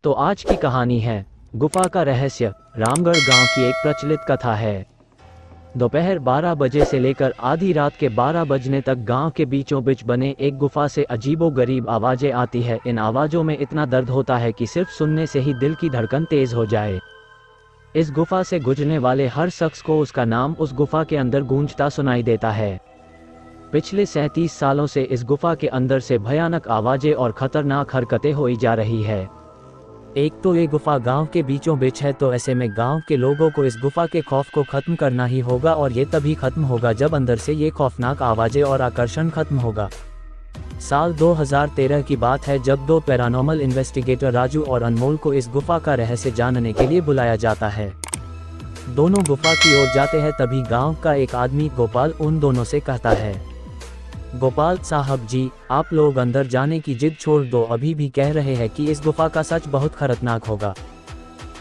तो आज की कहानी है गुफा का रहस्य। रामगढ़ गांव की एक प्रचलित कथा है। दोपहर 12 बजे से लेकर आधी रात के 12 बजने तक गांव के बीचों बीच बने एक गुफा से अजीबोगरीब आवाजें आती है। इन आवाजों में इतना दर्द होता है कि सिर्फ सुनने से ही दिल की धड़कन तेज हो जाए। इस गुफा से गुजरने वाले हर शख्स को उसका नाम उस गुफा के अंदर गूंजता सुनाई देता है। पिछले 37 सालों से इस गुफा के अंदर से भयानक आवाजें और खतरनाक हरकतें हुई जा रही है। एक तो ये गुफा गांव के बीचों बीच है, तो ऐसे में गांव के लोगों को इस गुफा के खौफ को खत्म करना ही होगा, और ये तभी खत्म होगा जब अंदर से ये खौफनाक आवाजें और आकर्षण खत्म होगा। साल 2013 की बात है, जब दो पैरानॉर्मल इन्वेस्टिगेटर राजू और अनमोल को इस गुफा का रहस्य जानने के लिए बुलाया जाता है। दोनों गुफा की ओर जाते हैं, तभी गांव का एक आदमी गोपाल उन दोनों से कहता है, गोपाल साहब जी, आप लोग अंदर जाने की जिद छोड़ दो, अभी भी कह रहे हैं कि इस गुफा का सच बहुत खतरनाक होगा।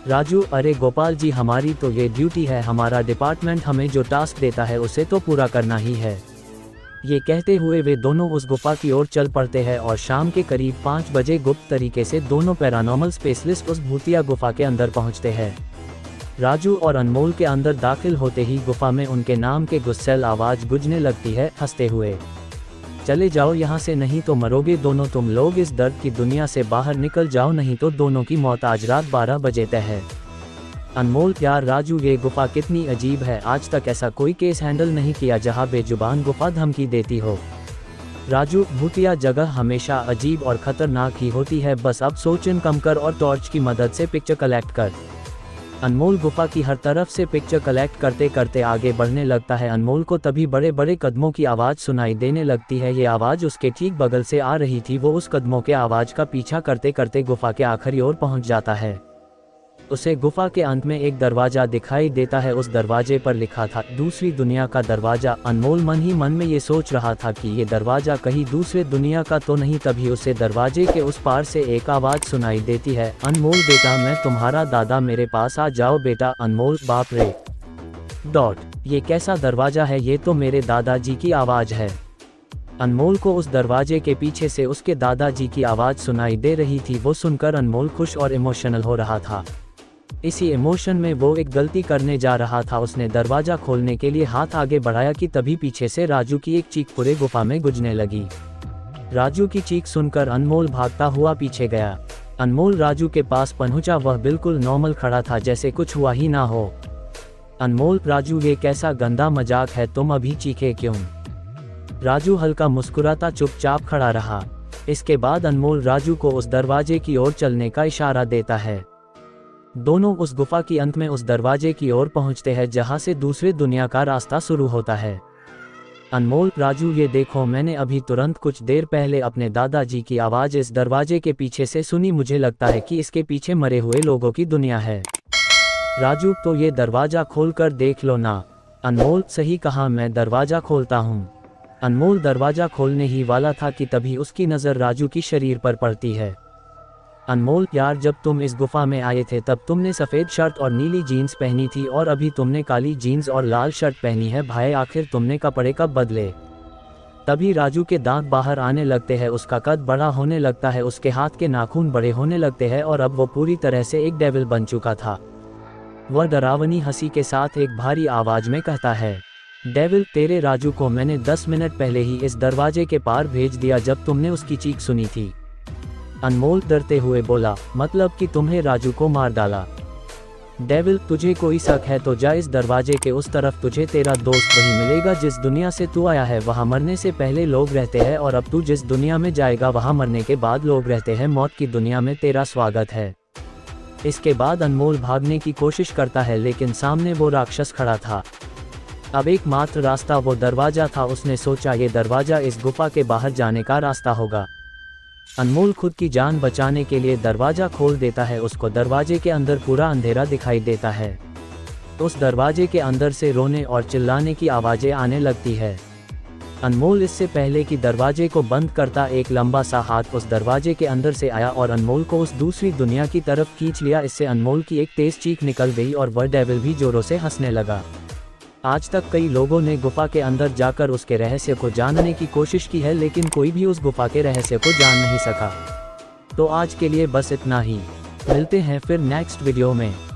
राजू, अरे गोपाल जी, हमारी तो ये ड्यूटी है, हमारा डिपार्टमेंट हमें जो टास्क देता है उसे तो पूरा करना ही है। ये कहते हुए वे दोनों उस गुफा की ओर चल पड़ते हैं और शाम के करीब 5 बजे गुप्त तरीके से दोनों पैरानॉर्मल स्पेशलिस्ट उस भूतिया गुफा के अंदर पहुंचते हैं। राजू और अनमोल के अंदर दाखिल होते ही गुफा में उनके नाम के गुस्सैल आवाज गूंजने लगती है, हंसते हुए, चले जाओ यहाँ से, नहीं तो मरोगे दोनों तुम लोग, इस दर्द की दुनिया से बाहर निकल जाओ, नहीं तो दोनों की मौत आज रात 12 बजे तय है। अनमोल, यार राजू, ये गुफा कितनी अजीब है, आज तक ऐसा कोई केस हैंडल नहीं किया जहाँ बेजुबान गुफा धमकी देती हो। राजू, भूतिया जगह हमेशा अजीब और खतरनाक ही होती है, बस अब सोचन कम कर और टॉर्च की मदद से पिक्चर कलेक्ट कर। अनमोल गुफा की हर तरफ से पिक्चर कलेक्ट करते करते आगे बढ़ने लगता है। अनमोल को तभी बड़े बड़े कदमों की आवाज़ सुनाई देने लगती है। ये आवाज़ उसके ठीक बगल से आ रही थी। वो उस कदमों के आवाज़ का पीछा करते करते गुफा के आखिरी ओर पहुंच जाता है। उसे गुफा के अंत में एक दरवाज़ा दिखाई देता है। उस दरवाजे पर लिखा था दूसरी दुनिया का दरवाज़ा। अनमोल मन ही मन में ये सोच रहा था कि ये दरवाज़ा कहीं दूसरे दुनिया का तो नहीं। तभी उसे दरवाजे के उस पार से एक आवाज़ सुनाई देती है, अनमोल बेटा, मैं तुम्हारा दादा, मेरे पास आ जाओ बेटा। अनमोल, बाप रे ये कैसा दरवाज़ा है, ये तो मेरे दादाजी की आवाज़ है। अनमोल को उस दरवाजे के पीछे से उसके दादाजी की आवाज़ सुनाई दे रही थी। वो सुनकर अनमोल खुश और इमोशनल हो रहा था। इसी इमोशन में वो एक गलती करने जा रहा था। उसने दरवाजा खोलने के लिए हाथ आगे बढ़ाया कि तभी पीछे से राजू की एक चीख पूरे गुफा में गूंजने लगी। राजू की चीख सुनकर अनमोल भागता हुआ पीछे गया। अनमोल राजू के पास पहुंचा। वह बिल्कुल नॉर्मल खड़ा था, जैसे कुछ हुआ ही ना हो। अनमोल, राजू, ये कैसा गंदा मजाक है, तुम अभी चीखे क्यों? राजू हल्का मुस्कुराता चुपचाप खड़ा रहा। इसके बाद अनमोल राजू को उस दरवाजे की ओर चलने का इशारा देता है। दोनों उस गुफा की अंत में उस दरवाजे की ओर पहुंचते हैं जहां से दूसरे दुनिया का रास्ता शुरू होता है। अनमोल, राजू, ये देखो, मैंने अभी तुरंत कुछ देर पहले अपने दादाजी की आवाज़ इस दरवाजे के पीछे से सुनी। मुझे लगता है कि इसके पीछे मरे हुए लोगों की दुनिया है। राजू, तो ये दरवाज़ा खोल कर देख लो ना। अनमोल, सही कहा, मैं दरवाज़ा खोलता हूँ। अनमोल दरवाज़ा खोलने ही वाला था कि तभी उसकी नज़र राजू की शरीर पर पड़ती है। अनमोल, यार, जब तुम इस गुफा में आए थे तब तुमने सफ़ेद शर्ट और नीली जीन्स पहनी थी, और अभी तुमने काली जीन्स और लाल शर्ट पहनी है। भाई, आखिर तुमने कपड़े कब बदले? तभी राजू के दांत बाहर आने लगते हैं। उसका कद बड़ा होने लगता है, उसके हाथ के नाखून बड़े होने लगते हैं, और अब वो पूरी तरह से एक डेविल बन चुका था। वह डरावनी हंसी के साथ एक भारी आवाज़ में कहता है, डेविल, तेरे राजू को मैंने 10 मिनट पहले ही इस दरवाजे के पार भेज दिया जब तुमने उसकी चीख सुनी थी। अनमोल डरते हुए बोला, मतलब कि तुम्हें राजू को मार डाला? डेविल, तुझे कोई शक है तो जा इस दरवाजे के उस तरफ, तुझे तेरा दोस्त वही मिलेगा जिस दुनिया से तू आया है। वहाँ मरने से पहले लोग रहते हैं, और अब तू जिस दुनिया में जाएगा वहाँ मरने के बाद लोग रहते हैं। मौत की दुनिया में तेरा स्वागत है। इसके बाद अनमोल भागने की कोशिश करता है, लेकिन सामने वो राक्षस खड़ा था। अब एकमात्र रास्ता वो दरवाजा था। उसने सोचा ये दरवाजा इस गुफा के बाहर जाने का रास्ता होगा। अनमोल खुद की जान बचाने के लिए दरवाजा खोल देता है। उसको दरवाजे के अंदर पूरा अंधेरा दिखाई देता है। उस दरवाजे के अंदर से रोने और चिल्लाने की आवाज़ें आने लगती है। अनमोल इससे पहले कि दरवाजे को बंद करता, एक लंबा सा हाथ उस दरवाजे के अंदर से आया और अनमोल को उस दूसरी दुनिया की तरफ खींच लिया। इससे अनमोल की एक तेज चीख निकल गई और वह डेविल भी जोरों से हंसने लगा। आज तक कई लोगों ने गुफा के अंदर जाकर उसके रहस्य को जानने की कोशिश की है, लेकिन कोई भी उस गुफा के रहस्य को जान नहीं सका। तो आज के लिए बस इतना ही। मिलते हैं फिर नेक्स्ट वीडियो में।